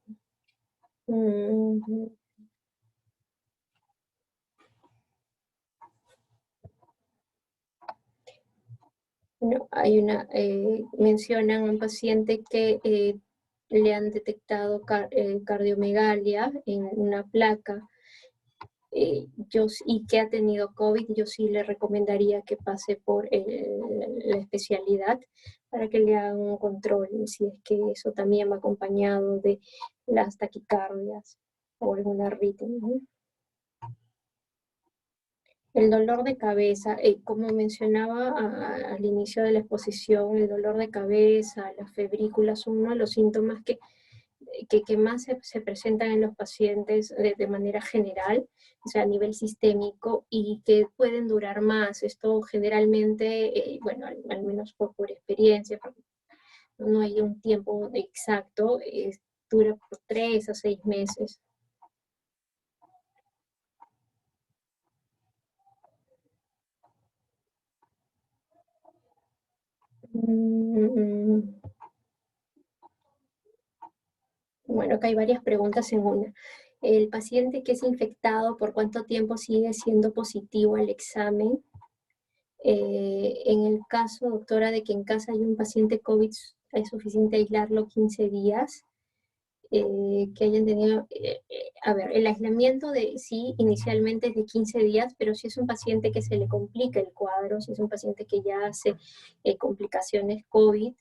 No, mencionan a un paciente que le han detectado cardiomegalia en una placa y que ha tenido COVID. Yo sí le recomendaría que pase por la especialidad para que le hagan un control, si es que eso también va acompañado de las taquicardias o alguna arritmia, ¿no? El dolor de cabeza, como mencionaba al inicio de la exposición, el dolor de cabeza, las febrículas son uno de los síntomas que más se presentan en los pacientes de manera general, o sea, a nivel sistémico, y que pueden durar más. Esto generalmente, bueno, al menos por experiencia, no hay un tiempo exacto, dura por 3 a 6 meses. Bueno, acá hay varias preguntas en una. El paciente que es infectado, ¿por cuánto tiempo sigue siendo positivo al examen? En el caso, doctora, de que en casa hay un paciente COVID, es suficiente aislarlo 15 días. Que hayan tenido, a ver, el aislamiento de sí inicialmente es de 15 días, pero si es un paciente que se le complica el cuadro, si es un paciente que ya hace complicaciones COVID,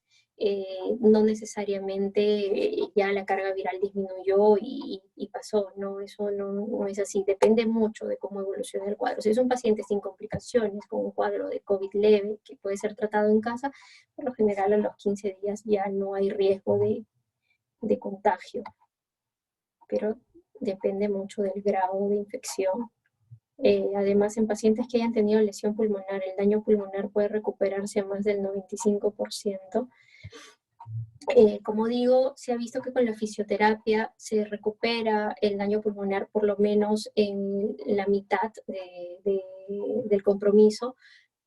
no necesariamente ya la carga viral disminuyó y pasó, no, eso no es así, depende mucho de cómo evoluciona el cuadro. Si es un paciente sin complicaciones, con un cuadro de COVID leve, que puede ser tratado en casa, por lo general a los 15 días ya no hay riesgo de contagio, pero depende mucho del grado de infección. Además, en pacientes que hayan tenido lesión pulmonar, el daño pulmonar puede recuperarse a más del 95%. Como digo, se ha visto que con la fisioterapia se recupera el daño pulmonar por lo menos en la mitad del compromiso,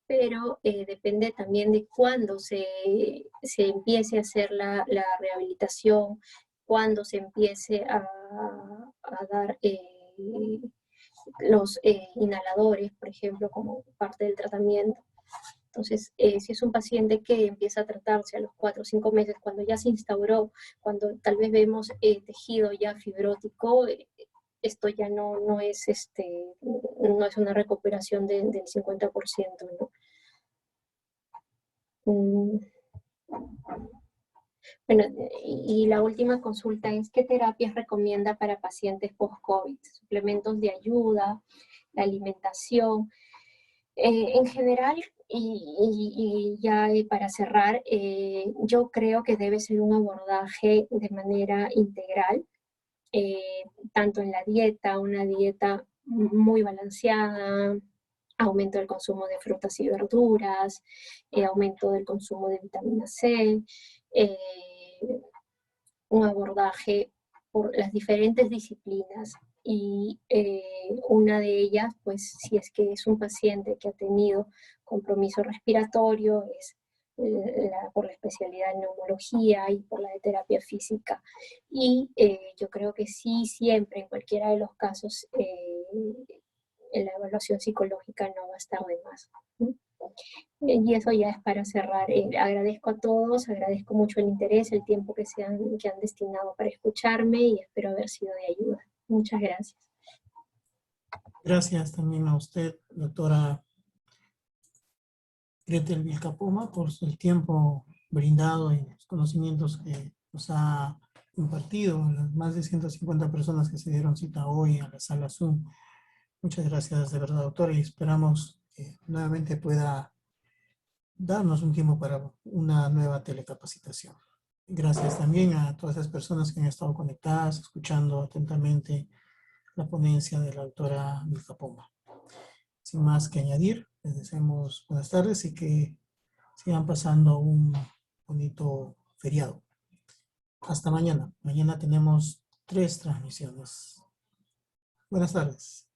pero depende también de cuándo se empiece a hacer la rehabilitación, cuándo se empiece a dar los inhaladores, por ejemplo, como parte del tratamiento. Entonces, si es un paciente que empieza a tratarse a los 4 o 5 meses, cuando ya se instauró, cuando tal vez vemos tejido ya fibrótico, esto ya no es una recuperación del 50%, ¿no? Bueno, y la última consulta es, ¿qué terapias recomienda para pacientes post-COVID? Suplementos de ayuda, la alimentación. En general, y ya para cerrar, yo creo que debe ser un abordaje de manera integral, tanto en la dieta, una dieta muy balanceada, aumento del consumo de frutas y verduras, aumento del consumo de vitamina C, un abordaje por las diferentes disciplinas, y una de ellas, pues si es que es un paciente que ha tenido compromiso respiratorio, es por la especialidad en neumología y por la de terapia física. Y yo creo que sí, siempre, en cualquiera de los casos, la evaluación psicológica no va a estar de más. Y eso ya es para cerrar. Agradezco a todos, agradezco mucho el interés, el tiempo que han destinado para escucharme, y espero haber sido de ayuda. Muchas gracias. Gracias también a usted, doctora Gretel Vilcapoma, por el tiempo brindado y los conocimientos que nos ha impartido a las más de 150 personas que se dieron cita hoy a la sala Zoom. Muchas gracias de verdad, doctora, y esperamos que nuevamente pueda darnos un tiempo para una nueva telecapacitación. Gracias también a todas las personas que han estado conectadas, escuchando atentamente la ponencia de la doctora Vilcapoma. Sin más que añadir, les deseamos buenas tardes y que sigan pasando un bonito feriado. Hasta mañana. Mañana tenemos 3 transmisiones. Buenas tardes.